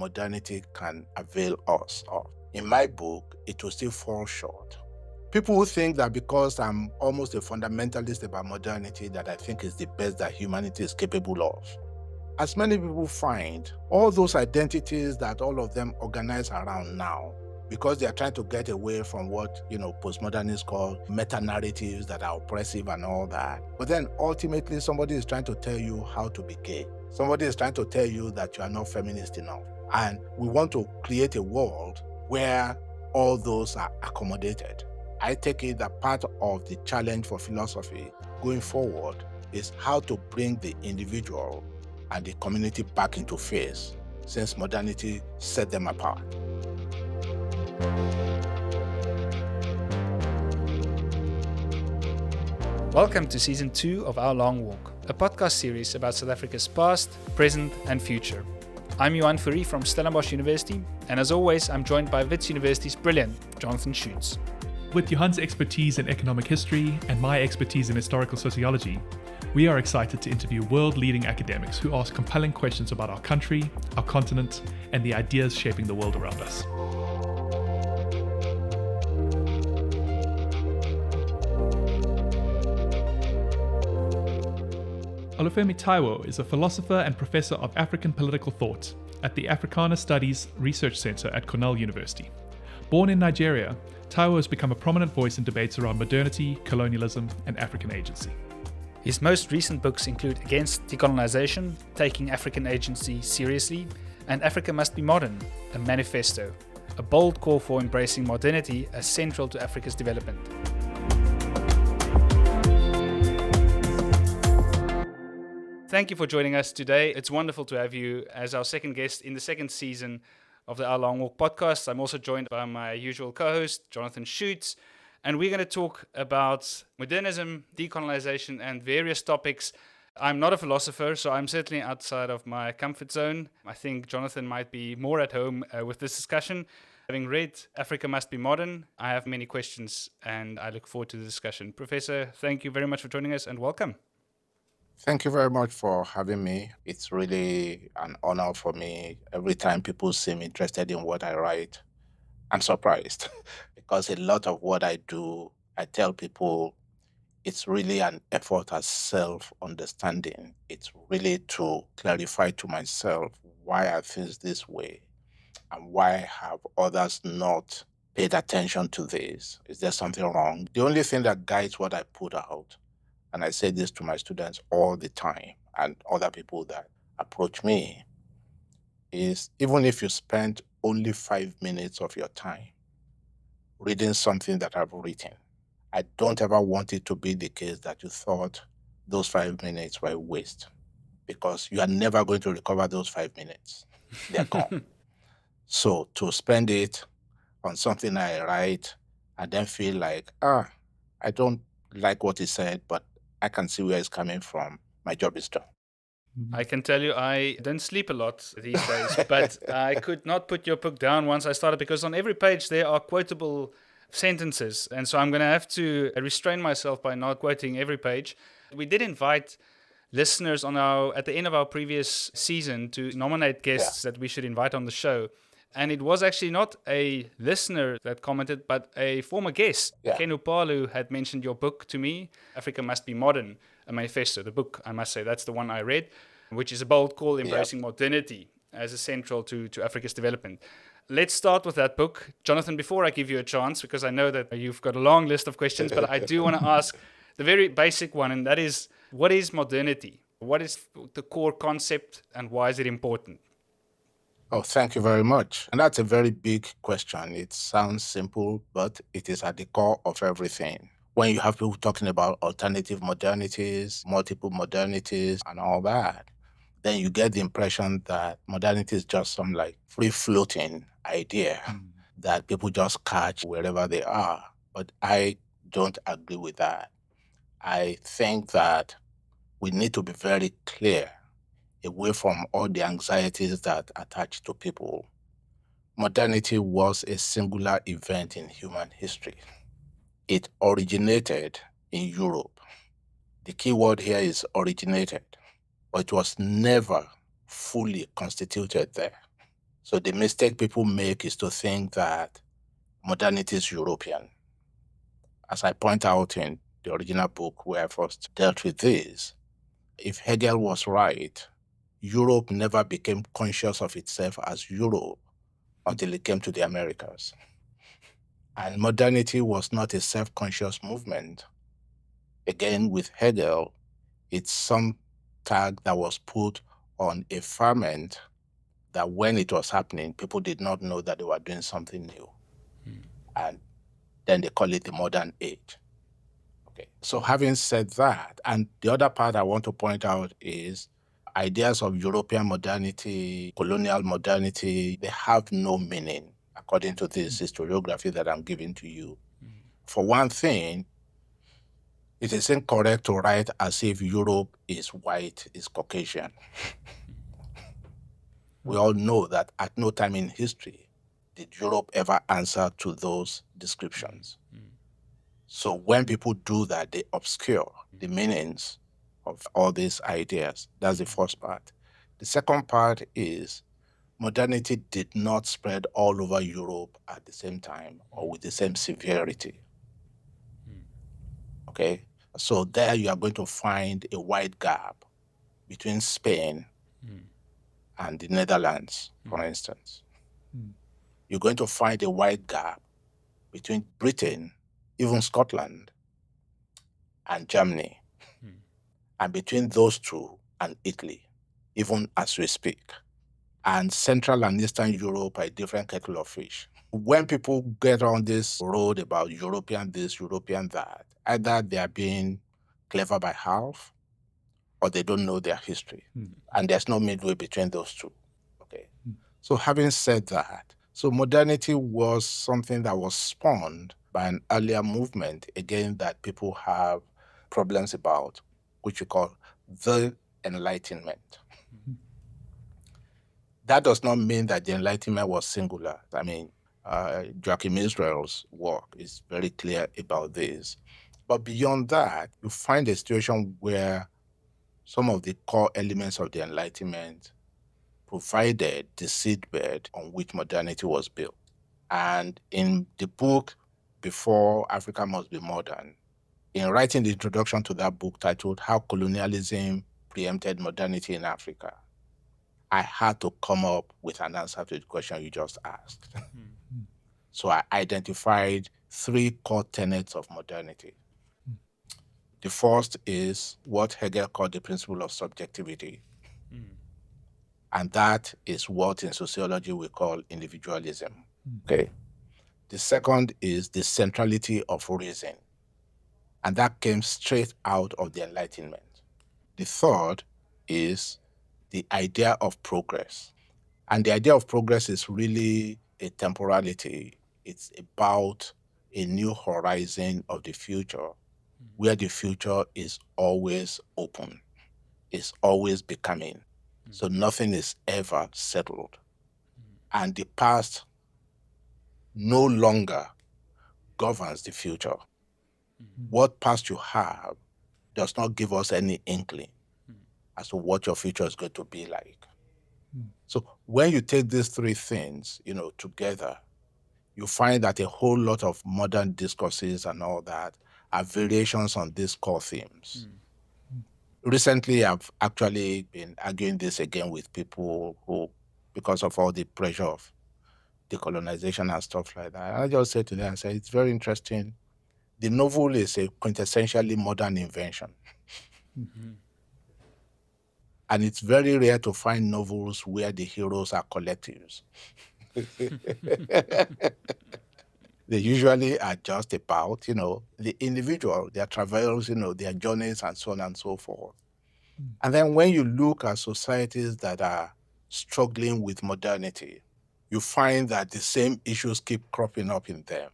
modernity can avail us of. In my book, it will still fall short. People who think that because I'm almost a fundamentalist about modernity, that I think is the best that humanity is capable of. As many people find, all those identities that all of them organize around now, because they are trying to get away from what, postmodernists call meta-narratives that are oppressive and all that. But then ultimately, somebody is trying to tell you how to be gay. Somebody is trying to tell you that you are not feminist enough. And we want to create a world where all those are accommodated. I take it that part of the challenge for philosophy going forward is how to bring the individual and the community back into phase, since modernity set them apart. Welcome to Season 2 of Our Long Walk, a podcast series about South Africa's past, present and future. I'm Johan Fourie from Stellenbosch University, and as always, I'm joined by Wits University's brilliant Jonathan Schoots. With Johan's expertise in economic history and my expertise in historical sociology, we are excited to interview world-leading academics who ask compelling questions about our country, our continent, and the ideas shaping the world around us. Olúfẹ Táíwò is a philosopher and professor of African political thought at the Africana Studies Research Center at Cornell University. Born in Nigeria, Táíwò has become a prominent voice in debates around modernity, colonialism, and African agency. His most recent books include Against Decolonization, Taking African Agency Seriously, and Africa Must Be Modern, a manifesto, a bold call for embracing modernity as central to Africa's development. Thank you for joining us today. It's wonderful to have you as our second guest in the second season of the Our Long Walk podcast. I'm also joined by my usual co-host, Jonathan Schoots, and we're going to talk about modernism, decolonization, and various topics. I'm not a philosopher, so I'm certainly outside of my comfort zone. I think Jonathan might be more at home with this discussion. Having read Africa Must Be Modern, I have many questions, and I look forward to the discussion. Professor, thank you very much for joining us, and welcome. Thank you very much for having me. It's really an honor for me. Every time people seem interested in what I write, I'm surprised because a lot of what I do, I tell people it's really an effort at self-understanding. It's really to clarify to myself why I feel this way and why have others not paid attention to this. Is there something wrong? The only thing that guides what I put out, and I say this to my students all the time and other people that approach me, is even if you spend only 5 minutes of your time reading something that I've written, I don't ever want it to be the case that you thought those 5 minutes were a waste, because you are never going to recover those 5 minutes. They're gone. So to spend it on something I write and then feel like, I don't like what he said, but I can see where it's coming from, my job is done. I can tell you I don't sleep a lot these days, but I could not put your book down once I started, because on every page there are quotable sentences. And so I'm going to have to restrain myself by not quoting every page. We did invite listeners at the end of our previous season to nominate guests that we should invite on the show. And it was actually not a listener that commented, but a former guest. Ken Upalu had mentioned your book to me, Africa Must Be Modern, a manifesto. The book, I must say, that's the one I read, which is a bold call embracing modernity as essential to Africa's development. Let's start with that book. Jonathan, before I give you a chance, because I know that you've got a long list of questions, but I do want to ask the very basic one, and that is, what is modernity? What is the core concept, and why is it important? Oh, thank you very much. And that's a very big question. It sounds simple, but it is at the core of everything. When you have people talking about alternative modernities, multiple modernities, and all that, then you get the impression that modernity is just some free-floating idea that people just catch wherever they are. But I don't agree with that. I think that we need to be very clear away from all the anxieties that attach to people. Modernity was a singular event in human history. It originated in Europe. The key word here is originated, but it was never fully constituted there. So the mistake people make is to think that modernity is European. As I point out in the original book where I first dealt with this, if Hegel was right, Europe never became conscious of itself as Europe until it came to the Americas. And modernity was not a self-conscious movement. Again, with Hegel, it's some tag that was put on a ferment that when it was happening, people did not know that they were doing something new. And then they call it the modern age. Okay. So having said that, and the other part I want to point out is ideas of European modernity, colonial modernity, they have no meaning according to this historiography that I'm giving to you. For one thing, it is incorrect to write as if Europe is white, is Caucasian. We all know that at no time in history did Europe ever answer to those descriptions. So when people do that, they obscure the meanings of all these ideas. That's the first part. The second part is modernity did not spread all over Europe at the same time or with the same severity. Okay? So there you are going to find a wide gap between Spain and the Netherlands, for instance. You're going to find a wide gap between Britain, even Scotland, and Germany, and between those two and Italy, even as we speak. And Central and Eastern Europe are a different kettle of fish. When people get on this road about European this, European that, either they are being clever by half or they don't know their history. And there's no midway between those two. Okay. So having said that, so modernity was something that was spawned by an earlier movement, again, that people have problems about, which we call the Enlightenment. That does not mean that the Enlightenment was singular. I mean, Joachim Israel's work is very clear about this. But beyond that, you find a situation where some of the core elements of the Enlightenment provided the seedbed on which modernity was built. And in the book, Before Africa Must Be Modern, in writing the introduction to that book titled How Colonialism Preempted Modernity in Africa, I had to come up with an answer to the question you just asked. So I identified three core tenets of modernity. The first is what Hegel called the principle of subjectivity. And that is what in sociology we call individualism. Okay. The second is the centrality of reason. And that came straight out of the Enlightenment. The third is the idea of progress. And the idea of progress is really a temporality. It's about a new horizon of the future, where the future is always open, is always becoming. So nothing is ever settled. And the past no longer governs the future. What past you have does not give us any inkling as to what your future is going to be like. So when you take these three things, together, you find that a whole lot of modern discourses and all that are variations on these core themes. Recently, I've actually been arguing this again with people who, because of all the pressure of decolonization and stuff like that, I just said to them, I said, it's very interesting. The novel is a quintessentially modern invention. And it's very rare to find novels where the heroes are collectives. They usually are just about, the individual, their travails, their journeys and so on and so forth. And then when you look at societies that are struggling with modernity, you find that the same issues keep cropping up in them.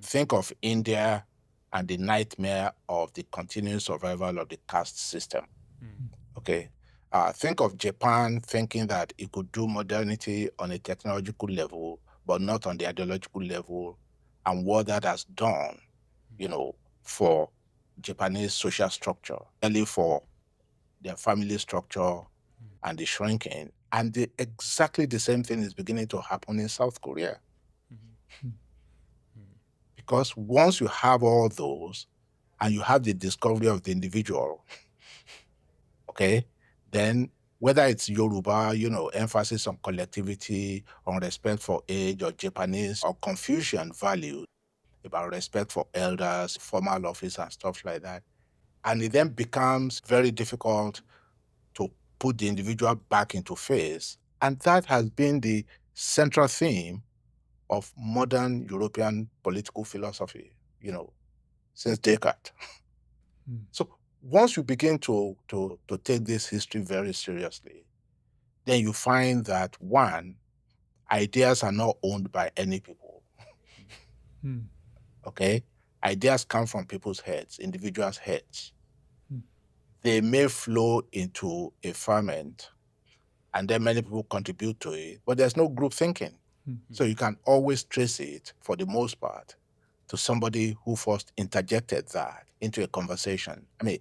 Think of India and the nightmare of the continuing survival of the caste system. Okay. Think of Japan thinking that it could do modernity on a technological level, but not on the ideological level, and what that has done, for Japanese social structure, really for their family structure and the shrinking, And exactly the same thing is beginning to happen in South Korea. Because once you have all those, and you have the discovery of the individual, okay, then whether it's Yoruba, emphasis on collectivity, on respect for age, or Japanese, or Confucian values about respect for elders, formal office, and stuff like that. And it then becomes very difficult to put the individual back into phase. And that has been the central theme of modern European political philosophy, since Descartes. So once you begin to take this history very seriously, then you find that, one, ideas are not owned by any people. Okay? Ideas come from people's heads, individuals' heads. They may flow into a ferment, and then many people contribute to it, but there's no group thinking. So you can always trace it, for the most part, to somebody who first interjected that into a conversation. I mean,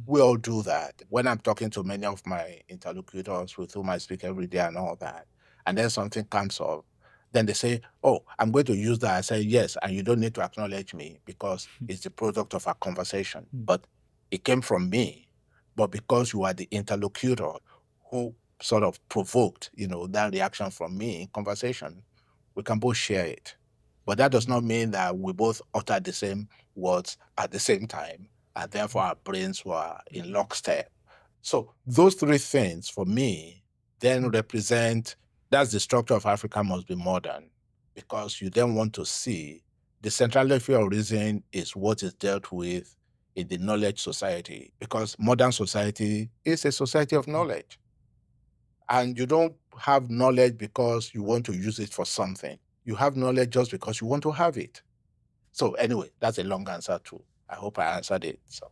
we all do that. When I'm talking to many of my interlocutors with whom I speak every day and all that, and then something comes up, then they say, oh, I'm going to use that. I say, yes, and you don't need to acknowledge me because it's the product of our conversation. But it came from me. But because you are the interlocutor who sort of provoked, that reaction from me in conversation, we can both share it. But that does not mean that we both utter the same words at the same time, and therefore our brains were in lockstep. So those three things, for me, then represent, that's the structure of Africa must be modern, because you then want to see the centrality of reason is what is dealt with in the knowledge society, because modern society is a society of knowledge. And you don't have knowledge because you want to use it for something. You have knowledge just because you want to have it. So anyway, that's a long answer too. I hope I answered it. So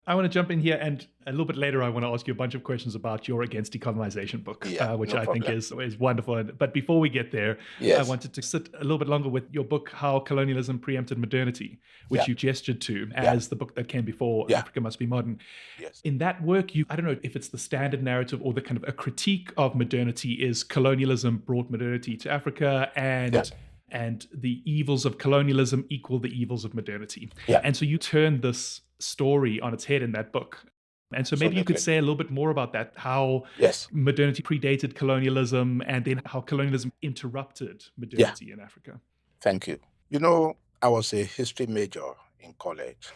I want to jump in here, and a little bit later, I want to ask you a bunch of questions about your Against Decolonization book, yeah, which no I problem. think is wonderful. But before we get there, Yes. I wanted to sit a little bit longer with your book, How Colonialism Preempted Modernity, which you gestured to as the book that came before Africa Must Be Modern. Yes. In that work, I don't know if it's the standard narrative or the kind of a critique of modernity is colonialism brought modernity to Africa, and the evils of colonialism equal the evils of modernity. Yeah. And so you turn this story on its head in that book. And so maybe you could say a little bit more about that, how modernity predated colonialism, and then how colonialism interrupted modernity in Africa. Thank you. I was a history major in college,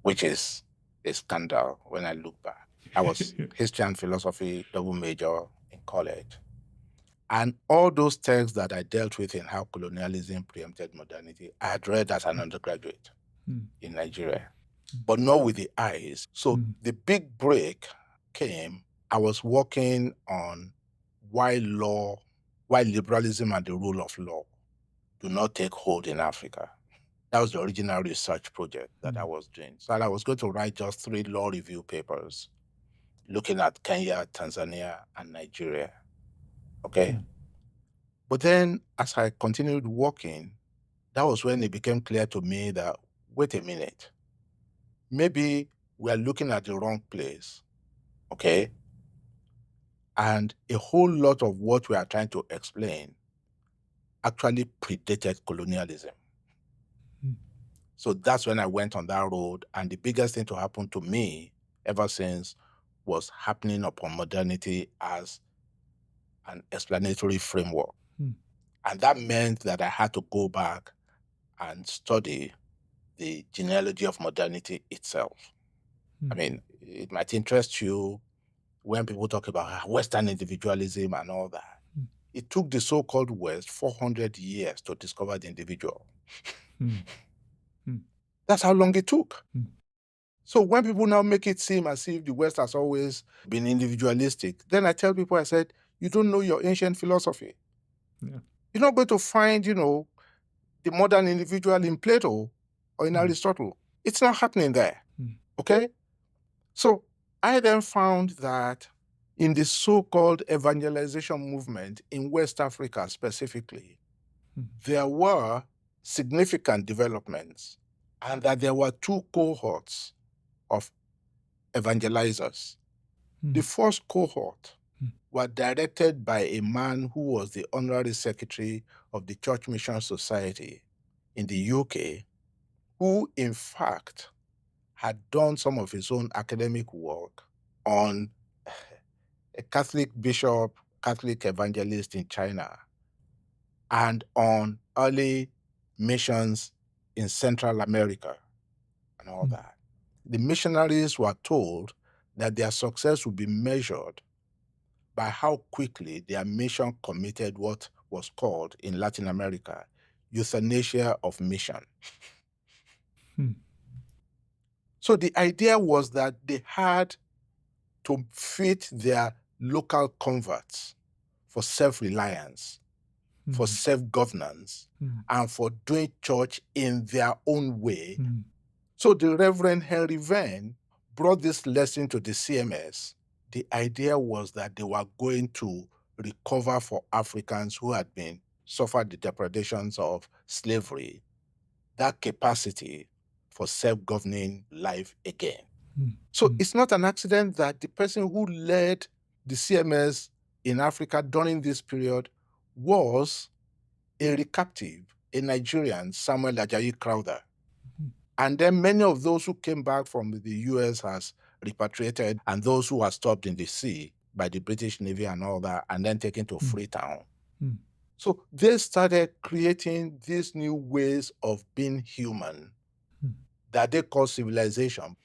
which is a scandal when I look back. I was history and philosophy double major in college. And all those texts that I dealt with in how colonialism preempted modernity, I had read as an undergraduate in Nigeria, but not with the eyes. So the big break came. I was working on why liberalism and the rule of law do not take hold in Africa. That was the original research project that I was doing. So I was going to write just 3 law review papers looking at Kenya, Tanzania, and Nigeria. Okay? But then as I continued working, that was when it became clear to me that, wait a minute, maybe we are looking at the wrong place, okay? And a whole lot of what we are trying to explain actually predated colonialism. So that's when I went on that road, and the biggest thing to happen to me ever since was happening upon modernity as an explanatory framework. And that meant that I had to go back and study the genealogy of modernity itself. I mean, it might interest you when people talk about Western individualism and all that. It took the so-called West 400 years to discover the individual. That's how long it took. So when people now make it seem as if the West has always been individualistic, then I tell people, I said, you don't know your ancient philosophy. You're not going to find, the modern individual in Plato or in Aristotle. It's not happening there. Okay? So I then found that in the so-called evangelization movement in West Africa specifically, there were significant developments, and that there were 2 cohorts of evangelizers. The first cohort were directed by a man who was the honorary secretary of the Church Mission Society in the UK, who in fact had done some of his own academic work on a Catholic bishop, Catholic evangelist in China, and on early missions in Central America and all that. The missionaries were told that their success would be measured by how quickly their mission committed what was called in Latin America euthanasia of mission. So the idea was that they had to fit their local converts for self-reliance, for self-governance, and for doing church in their own way. So the Reverend Henry Venn brought this lesson to the CMS. The idea was that they were going to recover for Africans who had been suffered the depredations of slavery, that capacity for self-governing life again. So it's not an accident that the person who led the CMS in Africa during this period was a recaptive, a Nigerian, Samuel Ajayi Crowther. And then many of those who came back from the US as repatriated, and those who were stopped in the sea by the British Navy and all that, and then taken to Freetown. So they started creating these new ways of being human that they call civilization.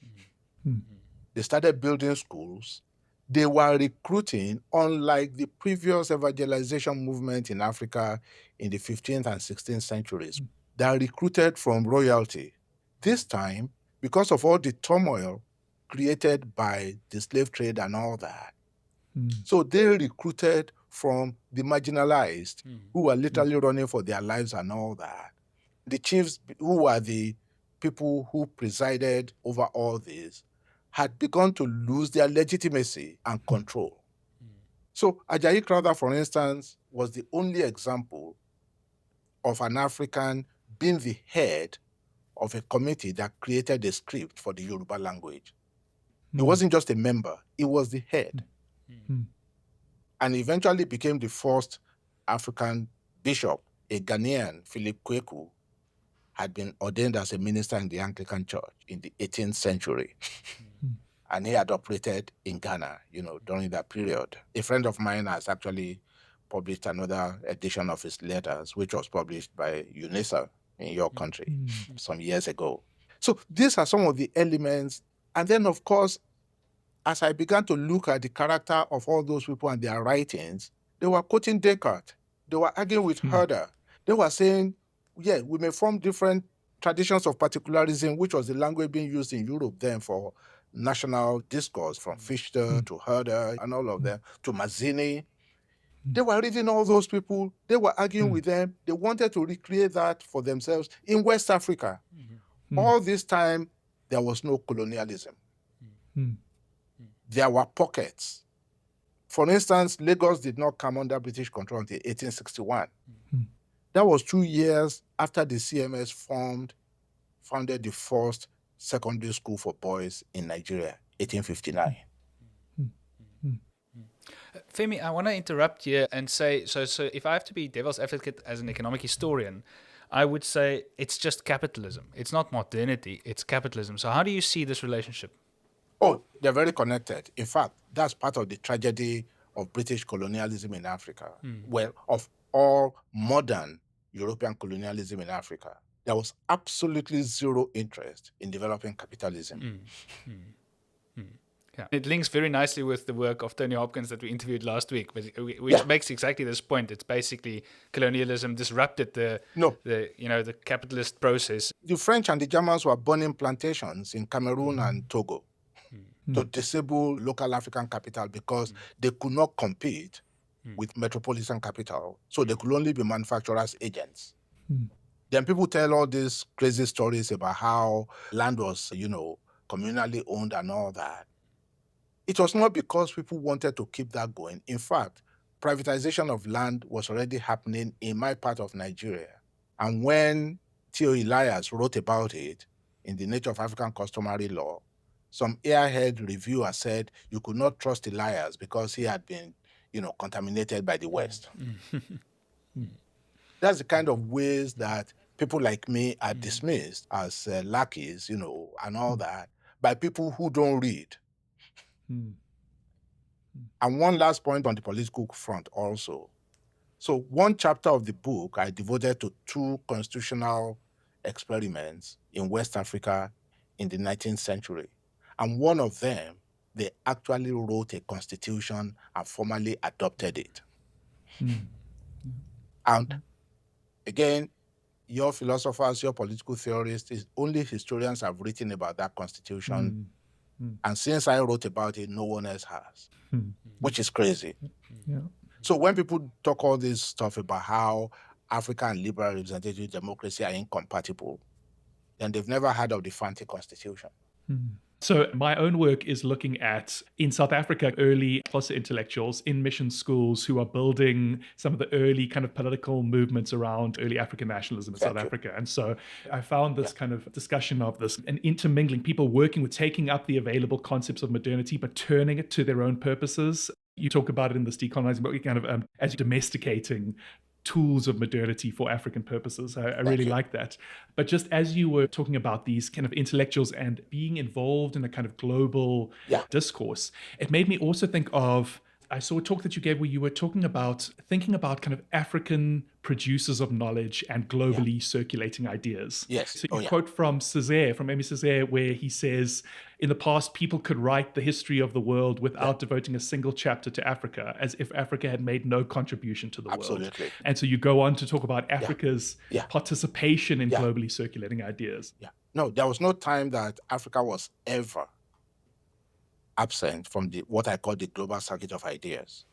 They started building schools. They were recruiting, unlike the previous evangelization movement in Africa in the 15th and 16th centuries, that recruited from royalty. This time, because of all the turmoil created by the slave trade and all that, so they recruited from the marginalized who were literally running for their lives and all that. The chiefs, who were the people who presided over all this, had begun to lose their legitimacy and control. So Ajayi Crowther, for instance, was the only example of an African being the head of a committee that created a script for the Yoruba language. He wasn't just a member, he was the head. And eventually became the first African bishop, a Ghanaian, Philip Kweku, had been ordained as a minister in the Anglican Church in the 18th century. And he had operated in Ghana, during that period. A friend of mine has actually published another edition of his letters, which was published by UNISA in your country some years ago. So these are some of the elements. And then, of course, as I began to look at the character of all those people and their writings, they were quoting Descartes. They were arguing with Herder. They were saying, yeah, we may form different traditions of particularism, which was the language being used in Europe then for national discourse, from Fichte to Herder and all of them, to Mazzini. They were reading all those people. They were arguing with them. They wanted to recreate that for themselves in West Africa. All this time, there was no colonialism. There were pockets. For instance, Lagos did not come under British control until 1861. That was 2 years after the CMS founded the first secondary school for boys in Nigeria, 1859. Femi, I want to interrupt here and say, so if I have to be devil's advocate as an economic historian, I would say it's just capitalism. It's not modernity, it's capitalism. So how do you see this relationship? Oh, they're very connected. In fact, that's part of the tragedy of British colonialism in Africa. Well, of all modern European colonialism in Africa, there was absolutely zero interest in developing capitalism. Yeah. It links very nicely with the work of Tony Hopkins that we interviewed last week, which makes exactly this point. It's basically colonialism disrupted the capitalist process. The French and the Germans were burning plantations in Cameroon and Togo to disable local African capital because they could not compete with metropolitan capital. So they could only be manufacturers' agents. Then people tell all these crazy stories about how land was, communally owned and all that. It was not because people wanted to keep that going. In fact, privatization of land was already happening in my part of Nigeria. And when Theo Elias wrote about it in The Nature of African Customary Law, some airhead reviewer said you could not trust Elias because he had been, contaminated by the West. That's the kind of ways that people like me are dismissed as lackeys, and all that, by people who don't read. And one last point on the political front also. So one chapter of the book I devoted to 2 constitutional experiments in West Africa in the 19th century. And one of them, they actually wrote a constitution and formally adopted it. And again, your philosophers, your political theorists, only historians have written about that constitution. And since I wrote about it, no one else has, which is crazy. Yeah. So when people talk all this stuff about how African and liberal representative democracy are incompatible, then they've never heard of the Fante Constitution. So my own work is looking at, in South Africa, early Xhosa intellectuals in mission schools who are building some of the early kind of political movements around early African nationalism in South Africa. And so I found this kind of discussion of this and intermingling, people working with taking up the available concepts of modernity, but turning it to their own purposes. You talk about it in this decolonizing book, kind of as domesticating tools of modernity for African purposes. I really like that. But just as you were talking about these kind of intellectuals and being involved in a kind of global discourse, it made me also think of, I saw a talk that you gave where you were thinking about kind of African producers of knowledge and globally circulating ideas. Yes. So you quote from Césaire, from Aimé Césaire, where he says, in the past, people could write the history of the world without devoting a single chapter to Africa, as if Africa had made no contribution to the world. And so you go on to talk about Africa's participation in globally circulating ideas. No, there was no time that Africa was ever absent from what I call the global circuit of ideas.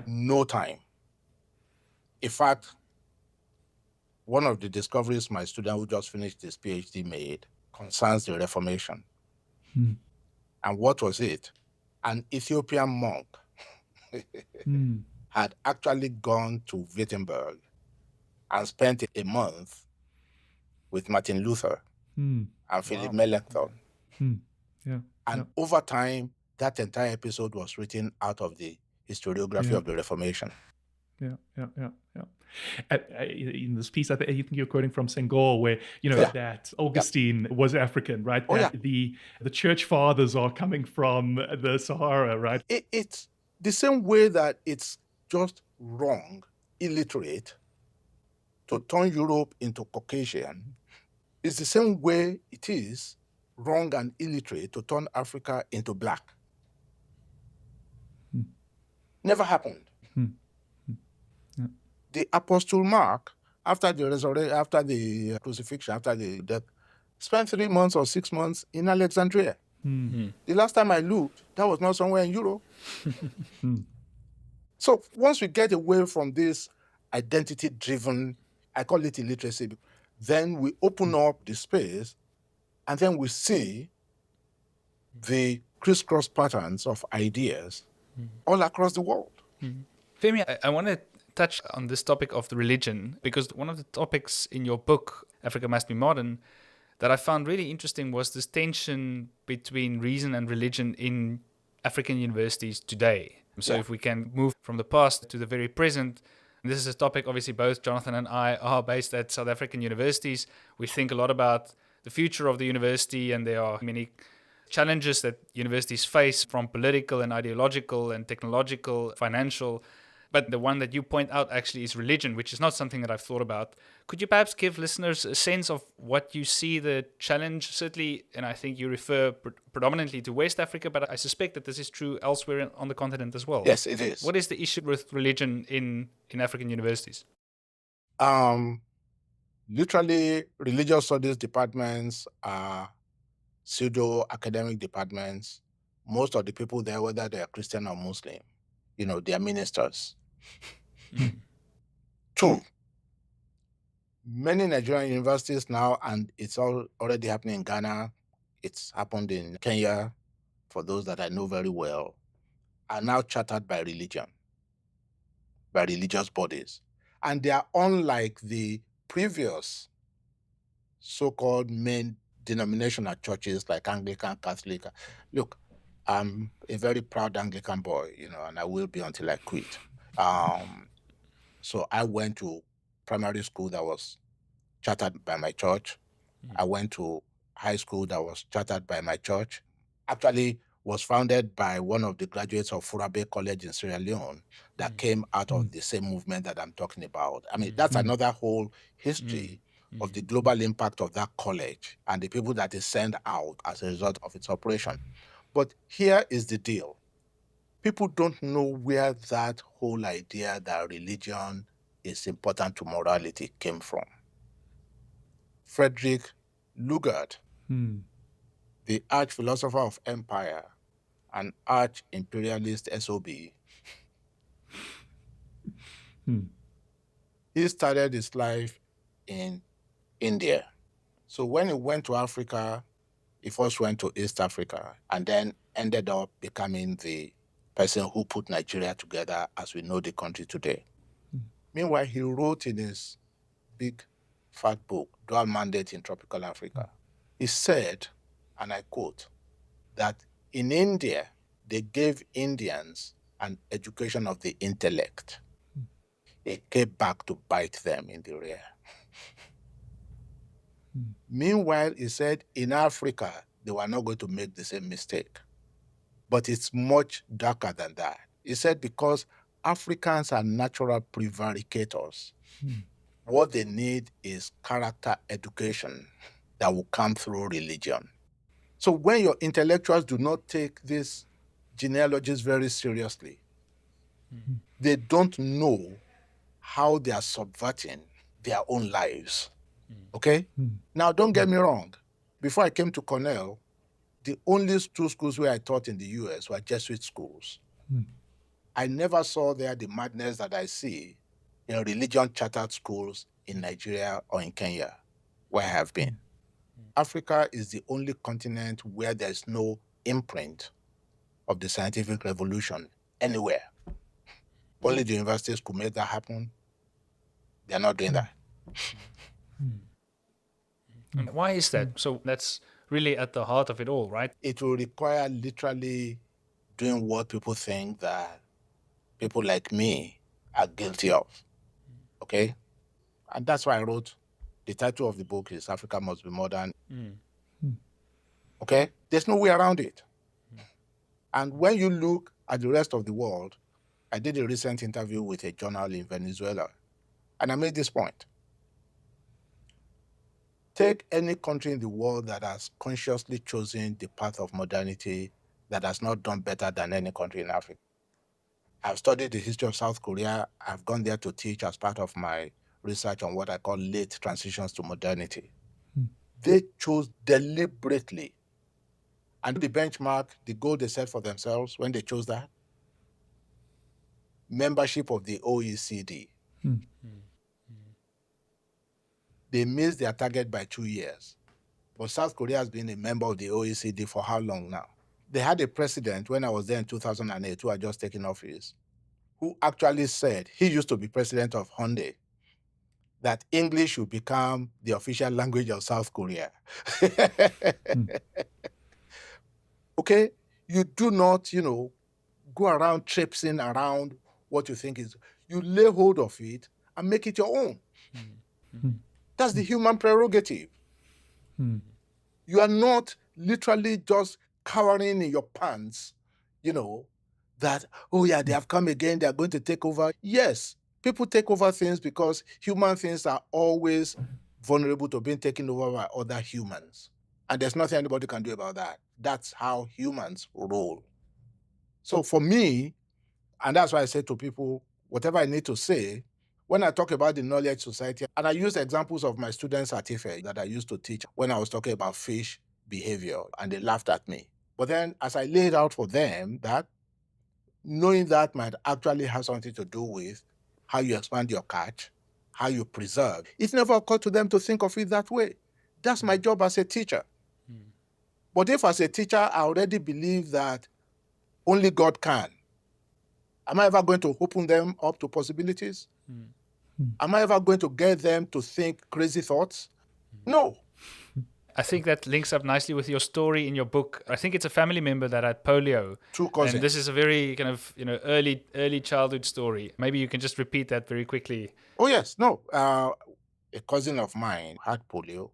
No time. In fact, one of the discoveries my student who just finished his PhD made concerns the Reformation. And what was it? An Ethiopian monk had actually gone to Wittenberg and spent a month with Martin Luther and Philip Melanchthon. And over time, that entire episode was written out of the historiography of the Reformation. In this piece, I think you're quoting from Senghor, where that Augustine was African, right? The church fathers are coming from the Sahara, right? It's the same way that it's just wrong, illiterate, to turn Europe into Caucasian. It's the same way it is wrong and illiterate to turn Africa into black. Never happened. The Apostle Mark, after the resurrection, after the crucifixion, after the death, spent 3 months or 6 months in Alexandria. The last time I looked, that was not somewhere in Europe. So once we get away from this identity-driven, I call it illiteracy, then we open up the space and then we see the crisscross patterns of ideas all across the world. Femi, I want to touch on this topic of the religion, because one of the topics in your book, Africa Must Be Modern, that I found really interesting was this tension between reason and religion in African universities today. So if we can move from the past to the very present, and this is a topic, obviously, both Jonathan and I are based at South African universities. We think a lot about the future of the university, and there are many challenges that universities face, from political and ideological and technological, financial. But the one that you point out actually is religion, which is not something that I've thought about. Could you perhaps give listeners a sense of what you see the challenge, certainly, and I think you refer predominantly to West Africa, but I suspect that this is true elsewhere on the continent as well. Yes, it is. What is the issue with religion in African universities? Literally, religious studies departments are pseudo-academic departments. Most of the people there, whether they are Christian or Muslim, they are ministers. 2, many Nigerian universities now, and it's already happening in Ghana, it's happened in Kenya, for those that I know very well, are now chartered by religion, by religious bodies. And they are unlike the previous so-called main denominational churches like Anglican, Catholic. Look, I'm a very proud Anglican boy, and I will be until I quit. Um, so I went to primary school that was chartered by my church. I went to high school that was chartered by my church. Actually, was founded by one of the graduates of Fourie College in Sierra Leone that came out of the same movement that I'm talking about. I mean, that's another whole history of the global impact of that college and the people that is sent out as a result of its operation. But here is the deal. People don't know where that whole idea that religion is important to morality came from. Frederick Lugard, the arch philosopher of empire, an arch imperialist SOB, he started his life in India. So when he went to Africa, he first went to East Africa and then ended up becoming the person who put Nigeria together as we know the country today. Meanwhile, he wrote in his big fat book, Dual Mandate in Tropical Africa, he said, and I quote, that in India, they gave Indians an education of the intellect. It came back to bite them in the rear. Meanwhile, he said in Africa, they were not going to make the same mistake. But it's much darker than that. He said because Africans are natural prevaricators. What they need is character education that will come through religion. So when your intellectuals do not take these genealogies very seriously, they don't know how they are subverting their own lives. Okay? Now, don't get me wrong. Before I came to Cornell, the only two schools where I taught in the US were Jesuit schools. I never saw there the madness that I see in religion chartered schools in Nigeria or in Kenya, where I have been. Africa is the only continent where there's no imprint of the scientific revolution anywhere. Only the universities could make that happen. They're not doing that. And why is that? So that's really at the heart of it all, right? It will require literally doing what people think that people like me are guilty of. Okay? And that's why I wrote the title of the book is Africa Must Be Modern. Okay? There's no way around it. And when you look at the rest of the world, I did a recent interview with a journal in Venezuela, and I made this point. Take any country in the world that has consciously chosen the path of modernity that has not done better than any country in Africa. I've studied the history of South Korea. I've gone there to teach as part of my research on what I call late transitions to modernity. They chose deliberately. And the benchmark, the goal they set for themselves when they chose that, membership of the OECD. They missed their target by 2 years. But South Korea has been a member of the OECD for how long now? They had a president when I was there in 2008 who had just taken office, who actually said, he used to be president of Hyundai, that English should become the official language of South Korea. Okay? You do not, go around traipsing around what you think is, you lay hold of it and make it your own. That's the human prerogative. You are not literally just cowering in your pants, that, oh yeah, they have come again, they are going to take over. Yes, people take over things because human things are always vulnerable to being taken over by other humans. And there's nothing anybody can do about that. That's how humans roll. So for me, and that's why I say to people, whatever I need to say, when I talk about the knowledge society, and I use examples of my students at IFE that I used to teach when I was talking about fish behavior, and they laughed at me. But then as I laid out for them that knowing that might actually have something to do with how you expand your catch, how you preserve, it never occurred to them to think of it that way. That's my job as a teacher. But if as a teacher, I already believe that only God can, am I ever going to open them up to possibilities? Am I ever going to get them to think crazy thoughts? No. I think that links up nicely with your story in your book. I think it's a family member that had polio. Two cousins. And this is a very kind of, early childhood story. Maybe you can just repeat that very quickly. Oh, yes. No. A cousin of mine had polio.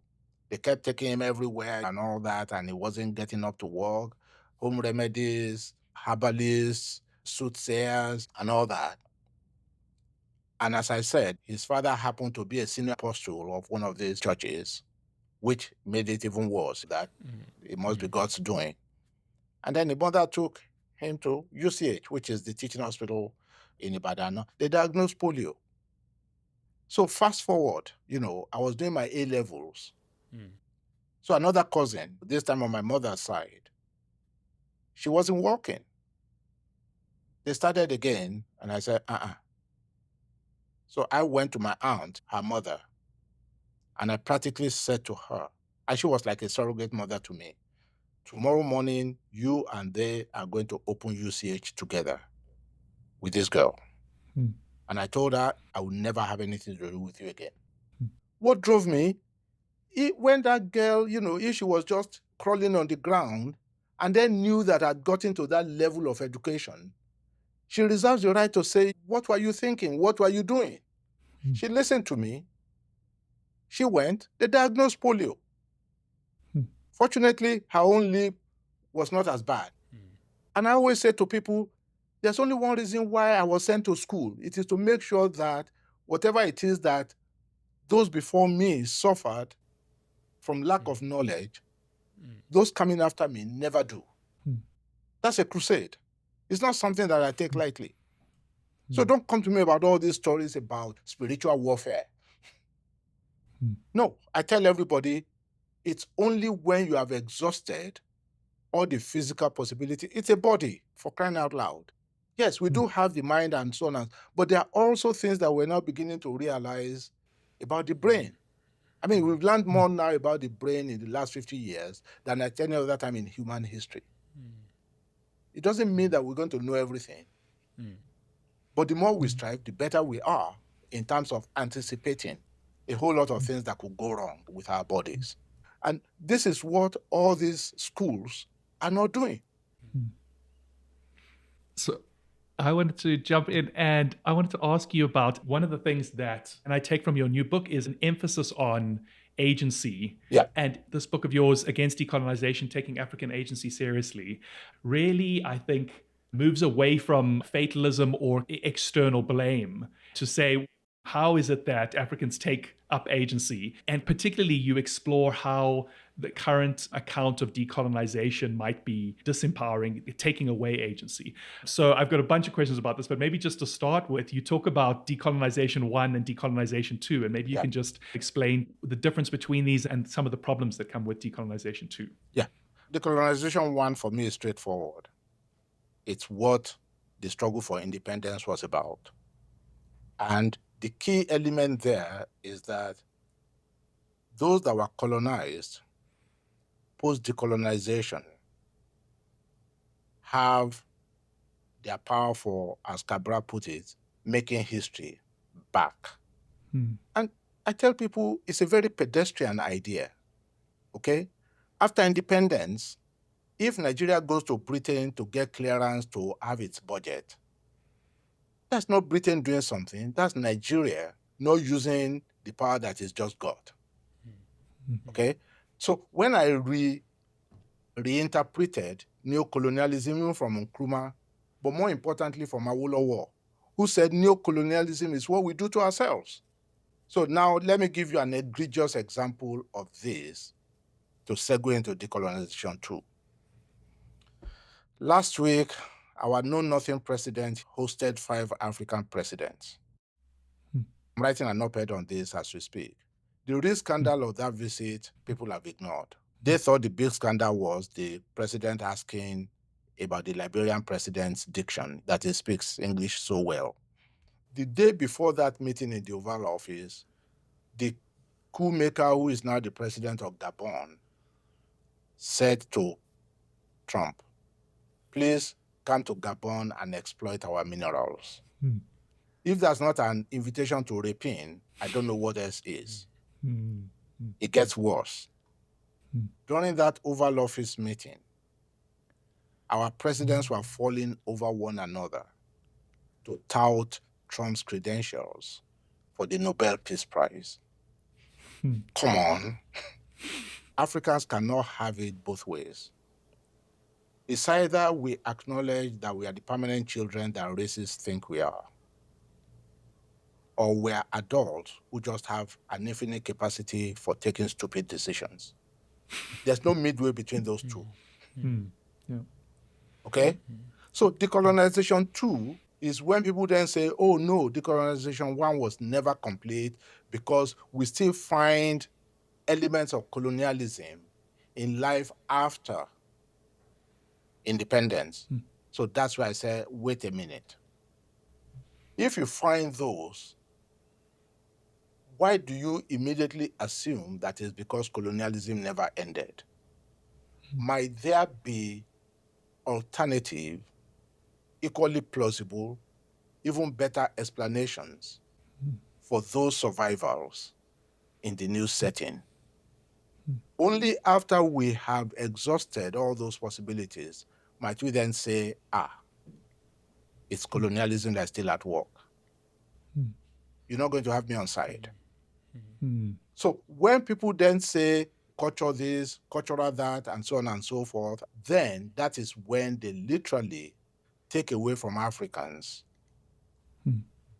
They kept taking him everywhere and all that, and he wasn't getting up to work. Home remedies, herbalists, soothsayers, and all that. And as I said, his father happened to be a senior apostle of one of these churches, which made it even worse that it must be God's doing. And then the mother took him to UCH, which is the teaching hospital in Ibadan. They diagnosed polio. So fast forward, I was doing my A levels. So another cousin, this time on my mother's side, she wasn't working. They started again, and I said, So I went to my aunt, her mother, and I practically said to her, and she was like a surrogate mother to me, tomorrow morning, you and they are going to open UCH together with this girl. And I told her I would never have anything to do with you again. What drove me, when that girl, if she was just crawling on the ground and then knew that I'd gotten to that level of education, she reserves the right to say, what were you thinking? What were you doing? She listened to me. She went, they diagnosed polio. Fortunately, her own lip was not as bad. And I always say to people, there's only one reason why I was sent to school. It is to make sure that whatever it is that those before me suffered from lack of knowledge, those coming after me never do. That's a crusade. It's not something that I take lightly. So don't come to me about all these stories about spiritual warfare. No, I tell everybody, it's only when you have exhausted all the physical possibility. It's a body, for crying out loud. Yes, we do have the mind and so on, but there are also things that we're now beginning to realize about the brain. I mean, we've learned more now about the brain in the last 50 years than at any other time in human history. It doesn't mean that we're going to know everything. But the more we strive, the better we are in terms of anticipating a whole lot of things that could go wrong with our bodies. And this is what all these schools are not doing. So I wanted to jump in and I wanted to ask you about one of the things that, and I take from your new book, is an emphasis on agency. Yeah. And this book of yours, Against Decolonization, Taking African Agency Seriously, really, I think, moves away from fatalism or external blame to say, how is it that Africans take up agency? And particularly, you explore how the current account of decolonization might be disempowering, taking away agency. So I've got a bunch of questions about this, but maybe just to start with, you talk about decolonization 1 and decolonization 2, and maybe you can just explain the difference between these and some of the problems that come with decolonization 2. Yeah. Decolonization 1 for me is straightforward. It's what the struggle for independence was about. And the key element there is that those that were colonized post-decolonization have their power for, as Cabral put it, making history back. And I tell people it's a very pedestrian idea, okay? After independence, if Nigeria goes to Britain to get clearance to have its budget, that's not Britain doing something. That's Nigeria not using the power that it's just got. Okay? So when I reinterpreted neocolonialism from Nkrumah, but more importantly from Awolowo, who said neocolonialism is what we do to ourselves. So now let me give you an egregious example of this to segue into decolonization 2. Last week, our know-nothing president hosted 5 African presidents. I'm writing an op-ed on this as we speak. The real scandal of that visit, people have ignored. They thought the big scandal was the president asking about the Liberian president's diction, that he speaks English so well. The day before that meeting in the Oval Office, the coup maker, who is now the president of Gabon, said to Trump, please come to Gabon and exploit our minerals. If that's not an invitation to rapine, I don't know what else is. It gets worse. During that Oval Office meeting, our presidents were falling over one another to tout Trump's credentials for the Nobel Peace Prize. Come on. Africans cannot have it both ways. It's either we acknowledge that we are the permanent children that racists think we are, or we are adults who just have an infinite capacity for taking stupid decisions. There's no midway between those two. Yeah. Okay? So decolonization 2 is when people then say, oh no, decolonization 1 was never complete because we still find elements of colonialism in life after independence. So that's why I say, wait a minute. If you find those, why do you immediately assume that it's because colonialism never ended? Might there be alternative, equally plausible, even better explanations for those survivals in the new setting? Only after we have exhausted all those possibilities might we then say, it's colonialism that's still at work. You're not going to have me on side. So when people then say culture this, cultural that, and so on and so forth, then that is when they literally take away from Africans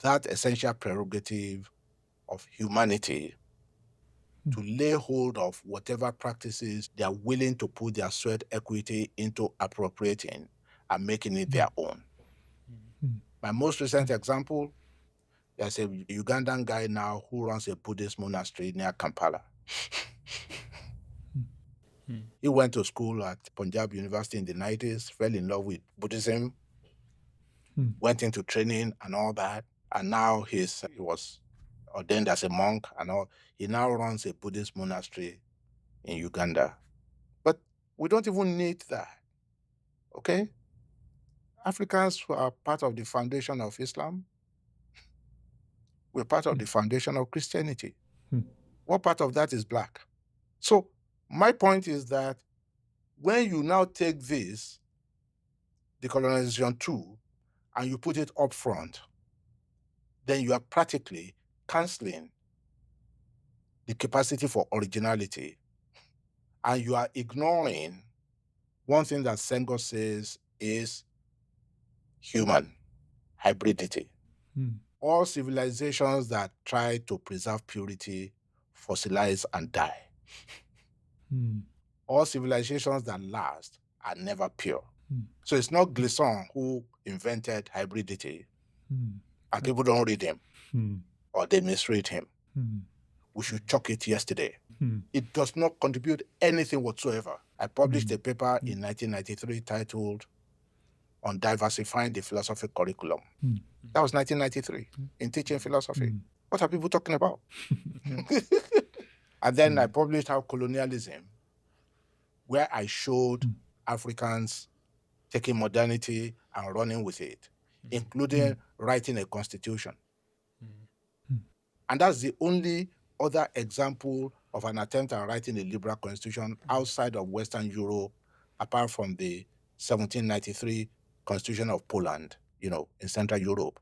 that essential prerogative of humanity to lay hold of whatever practices they are willing to put their sweat equity into appropriating and making it their own. My most recent example, there's a Ugandan guy now who runs a Buddhist monastery near Kampala. He went to school at Punjab University in the 90s, fell in love with Buddhism, went into training and all that, and now he was ordained as a monk and all. He now runs a Buddhist monastery in Uganda. But we don't even need that, okay? Africans who are part of the foundation of Islam, we're part of the foundation of Christianity. What part of that is black? So my point is that when you now take this, decolonization 2, and you put it up front, then you are practically canceling the capacity for originality. And you are ignoring one thing that Senghor says is human hybridity. All civilizations that try to preserve purity fossilize and die. All civilizations that last are never pure. So it's not Glisson who invented hybridity, and people don't read him, or they misread him. We should chuck it yesterday. It does not contribute anything whatsoever. I published a paper in 1993 titled On Diversifying the Philosophy Curriculum. That was 1993 in teaching philosophy. What are people talking about? And then I published How Colonialism, where I showed Africans taking modernity and running with it, including writing a constitution. And that's the only other example of an attempt at writing a liberal constitution outside of Western Europe, apart from the 1793 Constitution of Poland, in Central Europe.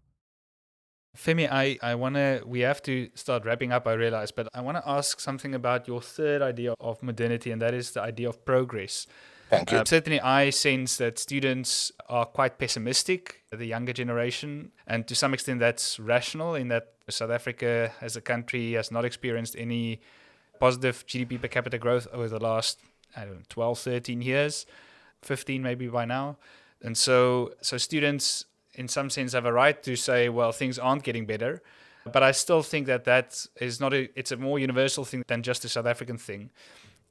Femi, we have to start wrapping up, I realize, but I want to ask something about your third idea of modernity, and that is the idea of progress. Thank you. Certainly, I sense that students are quite pessimistic, the younger generation, and to some extent that's rational in that South Africa as a country has not experienced any positive GDP per capita growth over the last, 12, 13 years, 15 maybe by now. And so students, in some sense, have a right to say, well, things aren't getting better. But I still think that is not it's a more universal thing than just a South African thing.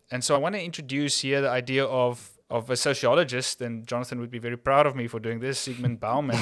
And so I want to introduce here the idea of a sociologist, and Jonathan would be very proud of me for doing this, Sigmund Bauman,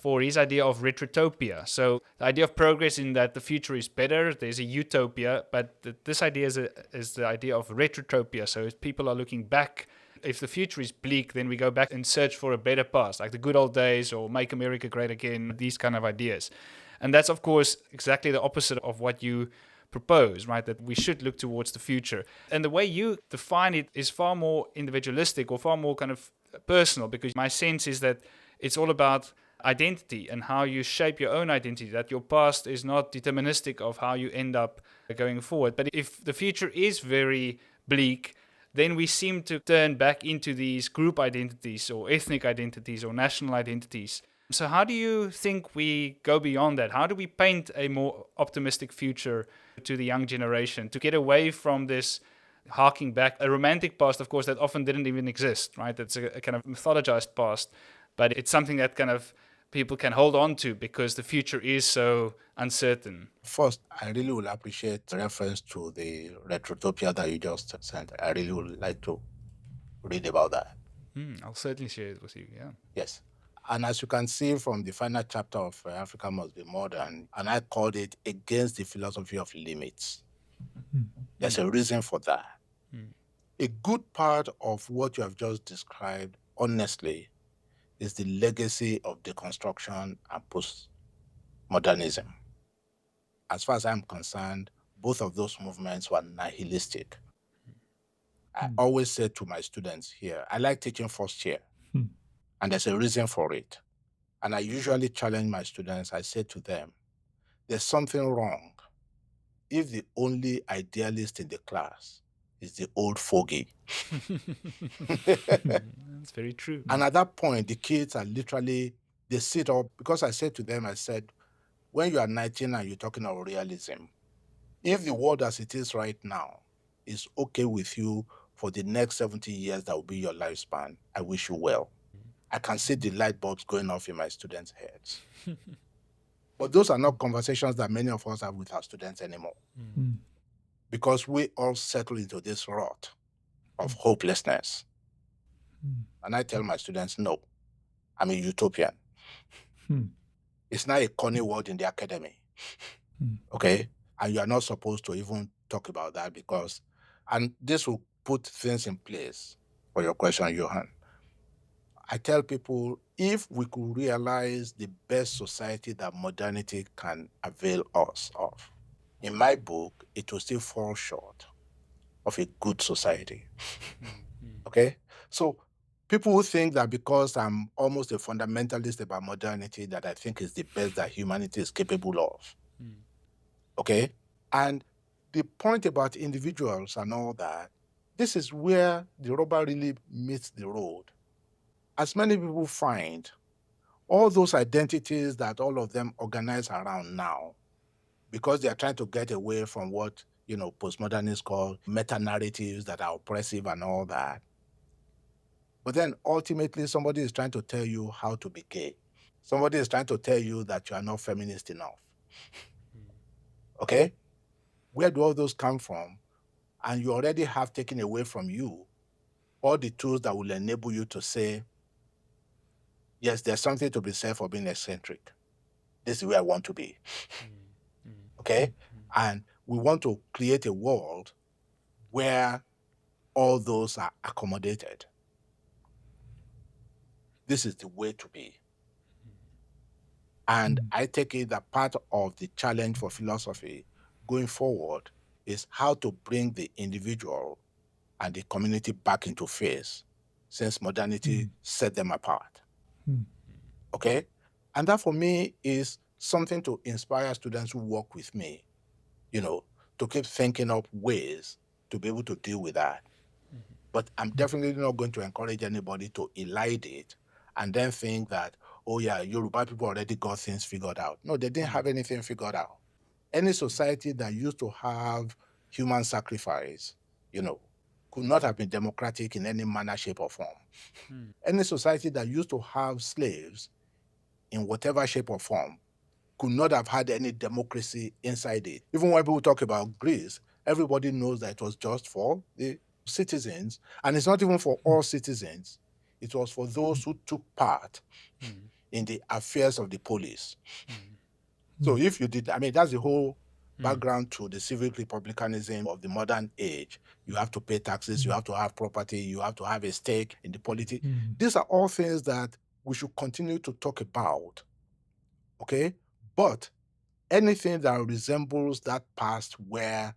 for his idea of retrotopia. So the idea of progress in that the future is better, there's a utopia, but this idea is the idea of retrotopia. So if people are looking back, if the future is bleak, then we go back and search for a better past, like the good old days or make America great again, these kind of ideas. And that's, of course, exactly the opposite of what you propose, right? That we should look towards the future. And the way you define it is far more individualistic or far more kind of personal, because my sense is that it's all about identity and how you shape your own identity, that your past is not deterministic of how you end up going forward. But if the future is very bleak, then we seem to turn back into these group identities or ethnic identities or national identities. So how do you think we go beyond that? How do we paint a more optimistic future to the young generation to get away from this harking back a romantic past, of course, that often didn't even exist, right? It's a kind of mythologized past, but it's something that kind of people can hold on to because the future is so uncertain. First, I really will appreciate the reference to the retrotopia that you just sent. I really would like to read about that. I'll certainly share it with you, yeah. Yes. And as you can see from the final chapter of Africa Must Be Modern, and I called it Against the Philosophy of Limits. There's a reason for that. A good part of what you have just described, honestly, is the legacy of deconstruction and postmodernism. As far as I'm concerned, both of those movements were nihilistic. I always say to my students here, I like teaching first year, and there's a reason for it. And I usually challenge my students. I say to them, there's something wrong if the only idealist in the class is the old fogey. That's very true. And at that point, the kids are literally, they sit up, because I said to them, I said, when you are 19 and you're talking about realism, if the world as it is right now is okay with you for the next 70 years that will be your lifespan, I wish you well. I can see the light bulbs going off in my students' heads. But those are not conversations that many of us have with our students anymore. Because we all settle into this rut of hopelessness. And I tell my students, no, I'm a utopian. It's not a corny word in the academy. Okay? And you are not supposed to even talk about that because, and this will put things in place for your question, Johan. I tell people, if we could realize the best society that modernity can avail us of, in my book, it will still fall short of a good society. Okay? So people who think that because I'm almost a fundamentalist about modernity, that I think is the best that humanity is capable of. Okay? And the point about individuals and all that, this is where the rubber really meets the road. As many people find, all those identities that all of them organize around now, because they are trying to get away from what, postmodernists call meta-narratives that are oppressive and all that. But then ultimately, somebody is trying to tell you how to be gay. Somebody is trying to tell you that you are not feminist enough. Okay? Where do all those come from? And you already have taken away from you all the tools that will enable you to say, yes, there's something to be said for being eccentric. This is where I want to be. Okay? And we want to create a world where all those are accommodated. This is the way to be. And I take it that part of the challenge for philosophy going forward is how to bring the individual and the community back into phase, since modernity set them apart. Okay? And that for me is something to inspire students who work with me, to keep thinking up ways to be able to deal with that. But I'm definitely not going to encourage anybody to elide it and then think that, oh yeah, Yoruba people already got things figured out. No, they didn't have anything figured out. Any society that used to have human sacrifice, could not have been democratic in any manner, shape, or form. Any society that used to have slaves in whatever shape or form could not have had any democracy inside it. Even when people talk about Greece, everybody knows that it was just for the citizens, and it's not even for all citizens. It was for those who took part in the affairs of the police. So if you did, that's the whole background to the civic republicanism of the modern age. You have to pay taxes, you have to have property, you have to have a stake in the polity. These are all things that we should continue to talk about, okay? But anything that resembles that past where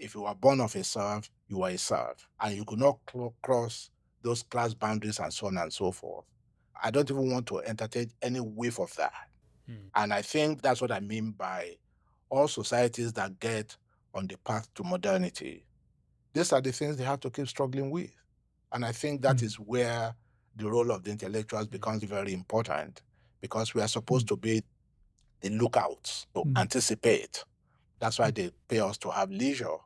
if you were born of a serf, you were a serf, and you could not cross those class boundaries and so on and so forth. I don't even want to entertain any whiff of that. And I think that's what I mean by all societies that get on the path to modernity. These are the things they have to keep struggling with. And I think that is where the role of the intellectuals becomes very important, because we are supposed to be the lookouts to anticipate. That's why they pay us to have leisure,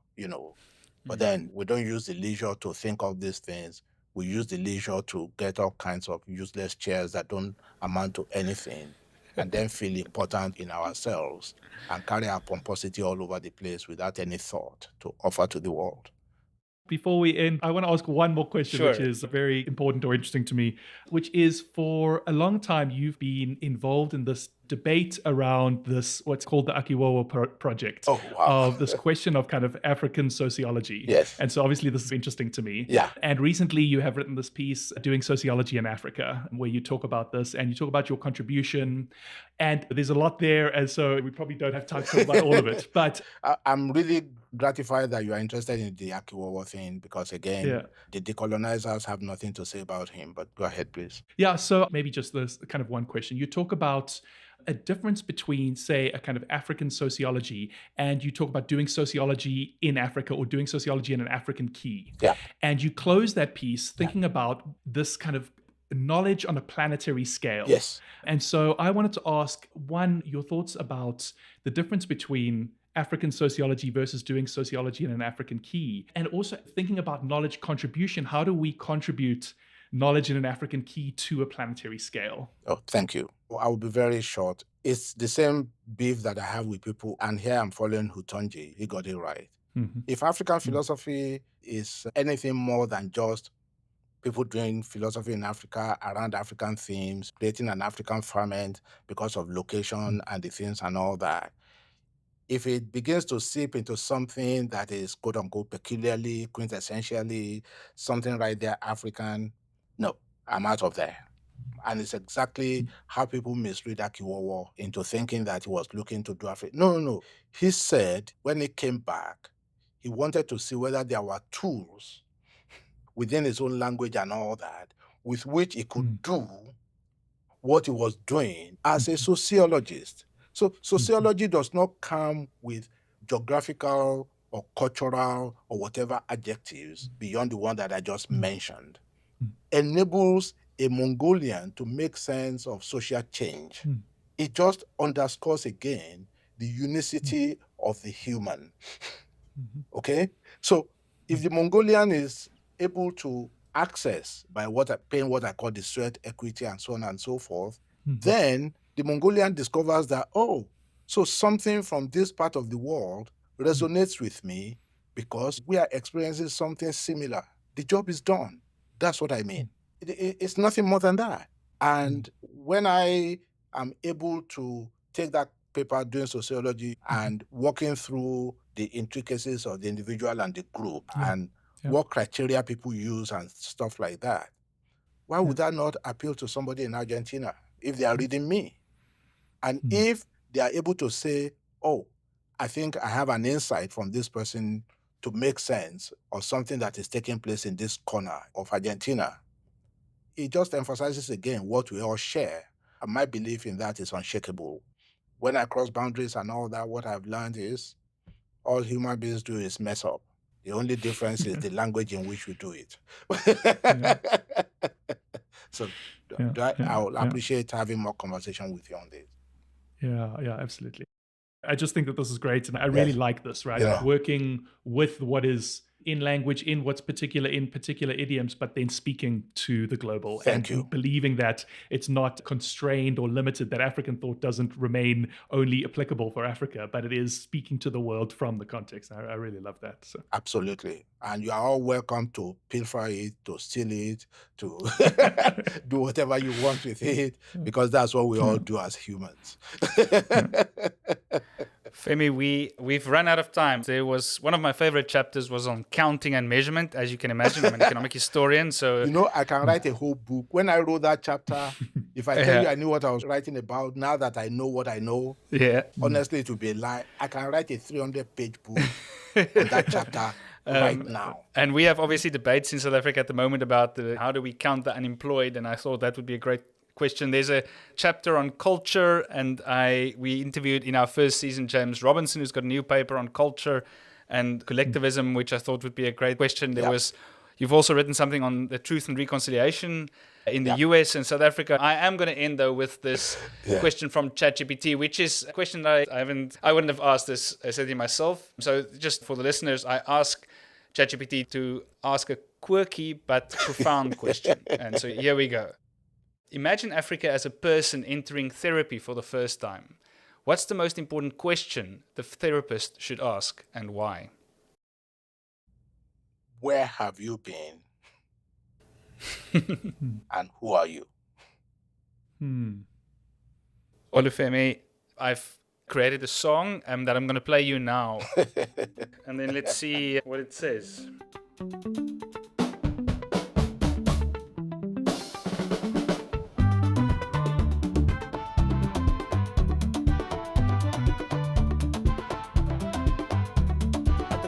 But then we don't use the leisure to think of these things. We use the leisure to get all kinds of useless chairs that don't amount to anything, and then feel important in ourselves and carry our pomposity all over the place without any thought to offer to the world. Before we end, I want to ask one more question, Sure. which is very important or interesting to me, which is, for a long time, you've been involved in this debate around this, what's called the Akiwowo project, Oh, wow. of this question of kind of African sociology. Yes. And so obviously this is interesting to me. Yeah. And recently you have written this piece, Doing Sociology in Africa, where you talk about this and you talk about your contribution. And there's a lot there. And so we probably don't have time to talk about all of it. But I'm really gratified that you are interested in the Akiwowo thing, because again, the decolonizers have nothing to say about him. But go ahead, please. Yeah, so maybe just this kind of one question. You talk about a difference between, say, a kind of African sociology, and you talk about doing sociology in Africa or doing sociology in an African key. Yeah. And you close that piece thinking about this kind of knowledge on a planetary scale. Yes. And so I wanted to ask, one, your thoughts about the difference between African sociology versus doing sociology in an African key, and also thinking about knowledge contribution. How do we contribute knowledge in an African key to a planetary scale? Oh, thank you. I will be very short. It's the same beef that I have with people, and here I'm following Hutonji. He got it right. If African philosophy is anything more than just people doing philosophy in Africa around African themes, creating an African ferment because of location and the things and all that, if it begins to seep into something that is quote unquote peculiarly, quintessentially, something right there African, no, I'm out of there. And it's exactly how people misread Akiwowo into thinking that he was looking to do Africa. No. He said when he came back, he wanted to see whether there were tools within his own language and all that with which he could do what he was doing as a sociologist. So sociology does not come with geographical or cultural or whatever adjectives beyond the one that I just mentioned. Enables a Mongolian to make sense of social change. It just underscores again the unicity of the human. Okay? So if the Mongolian is able to access by paying what I call the sweat equity and so on and so forth, then the Mongolian discovers that, oh, so something from this part of the world resonates with me because we are experiencing something similar. The job is done. That's what I mean. It's nothing more than that. And when I am able to take that paper doing sociology and walking through the intricacies of the individual and the group and what criteria people use and stuff like that, why would that not appeal to somebody in Argentina if they are reading me? And if they are able to say, oh, I think I have an insight from this person to make sense of something that is taking place in this corner of Argentina, it just emphasizes again what we all share. And my belief in that is unshakable. When I cross boundaries and all that, what I've learned is all human beings do is mess up. The only difference is the language in which we do it. So I will appreciate having more conversation with you on this. Yeah, absolutely. I just think that this is great. And I really like this, right? Like working with what is in language, in what's particular idioms, but then speaking to the global. Thank you. Believing that it's not constrained or limited, that African thought doesn't remain only applicable for Africa, but it is speaking to the world from the context. I really love that. So. Absolutely. And you are all welcome to pilfer it, to steal it, to do whatever you want with it, because that's what we all do as humans. Femi, we've run out of time. There was one of my favorite chapters was on counting and measurement. As you can imagine, I'm an economic historian, so I can write a whole book. When I wrote that chapter, if I tell you I knew what I was writing about, now that I know what I know, honestly, it would be a lie. I can write a 300-page book on that chapter right now. And we have obviously debates in South Africa at the moment about how do we count the unemployed, and I thought that would be a great question. There's a chapter on culture, and we interviewed in our first season James Robinson, who's got a new paper on culture and collectivism, which I thought would be a great question. You've also written something on the truth and reconciliation in the US and South Africa. I am going to end though with this question from ChatGPT, which is a question that I wouldn't have asked this essentially myself. So just for the listeners, I ask ChatGPT to ask a quirky but profound question. And so here we go. Imagine Africa as a person entering therapy for the first time. What's the most important question the therapist should ask, and why? Where have you been? And who are you? Olúfẹ, I've created a song that I'm going to play you now. And then let's see what it says.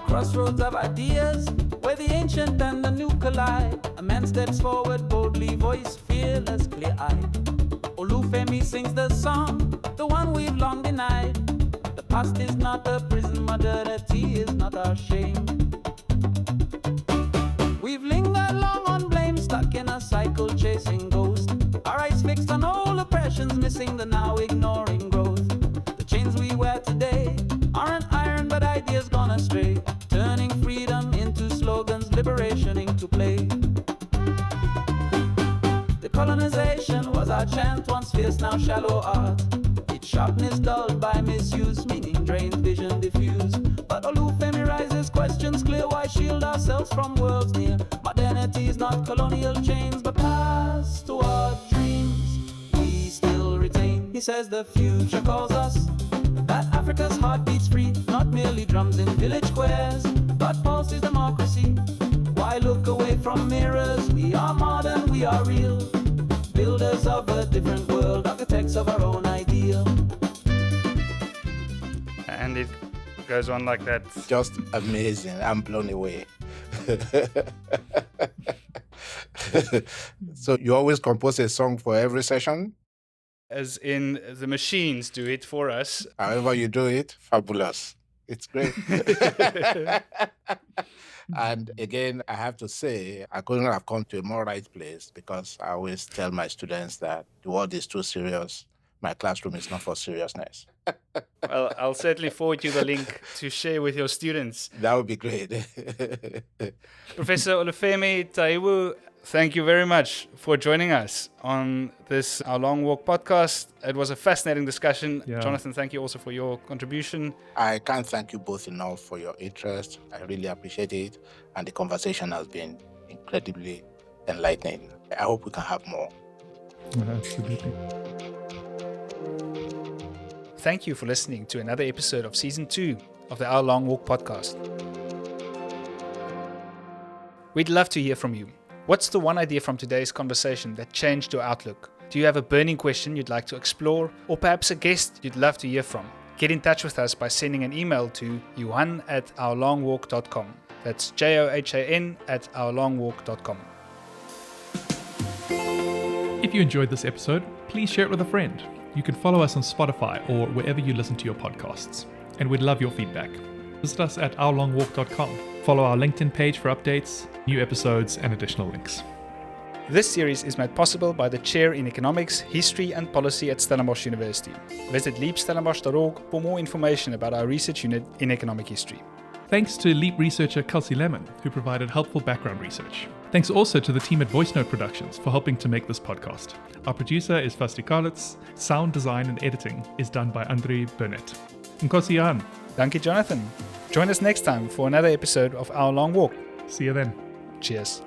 Crossroads of ideas, where the ancient and the new collide. A man steps forward, boldly voiced, fearless, clear-eyed. Olúfẹ sings the song, the one we've long denied. The past is not a prison, modernity is not our shame. We've lingered long on blame, stuck in a cycle chasing ghosts. Our eyes fixed on old oppressions, missing the now, ignoring growth. The chains we wear today aren't iron, but ideas gone astray. Turning freedom into slogans, liberation into play. Decolonization was our chant, once fierce, now shallow art. Its sharpness dulled by misuse, meaning drained, vision diffused. But Olúfẹ rises questions clear, why shield ourselves from worlds near? Modernity is not colonial chains, but past toward dreams we still retain. He says the future calls us, that Africa's heart beats free, not merely drums in village squares, but pulses democracy. Why look away from mirrors? We are modern, we are real, builders of a different world, architects of our own ideal. And it goes on like that. Just amazing. I'm blown away. So you always compose a song for every session? As in, the machines do it for us. However you do it, fabulous. It's great. And again, I have to say, I couldn't have come to a more right place, because I always tell my students that the world is too serious. My classroom is not for seriousness. Well, I'll certainly forward you the link to share with your students. That would be great. Professor Olúfẹ Táíwò, thank you very much for joining us on this Our Long Walk podcast. It was a fascinating discussion. Yeah. Jonathan, thank you also for your contribution. I can't thank you both enough for your interest. I really appreciate it. And the conversation has been incredibly enlightening. I hope we can have more. Absolutely. Thank you for listening to another episode of Season 2 of the Our Long Walk podcast. We'd love to hear from you. What's the one idea from today's conversation that changed your outlook? Do you have a burning question you'd like to explore, or perhaps a guest you'd love to hear from? Get in touch with us by sending an email to johan@ourlongwalk.com. That's JOHAN@ourlongwalk.com. If you enjoyed this episode, please share it with a friend. You can follow us on Spotify or wherever you listen to your podcasts. And we'd love your feedback. Visit us at ourlongwalk.com. Follow our LinkedIn page for updates, new episodes, and additional links. This series is made possible by the Chair in Economics, History and Policy at Stellenbosch University. Visit leapstellenbosch.org for more information about our research unit in economic history. Thanks to LEAP researcher Kelsey Lemon, who provided helpful background research. Thanks also to the team at Voice Note Productions for helping to make this podcast. Our producer is Fasti Karlitz. Sound design and editing is done by Andrei Burnett. Nkosi Johan. Thank you, Jonathan. Join us next time for another episode of Our Long Walk. See you then. Cheers.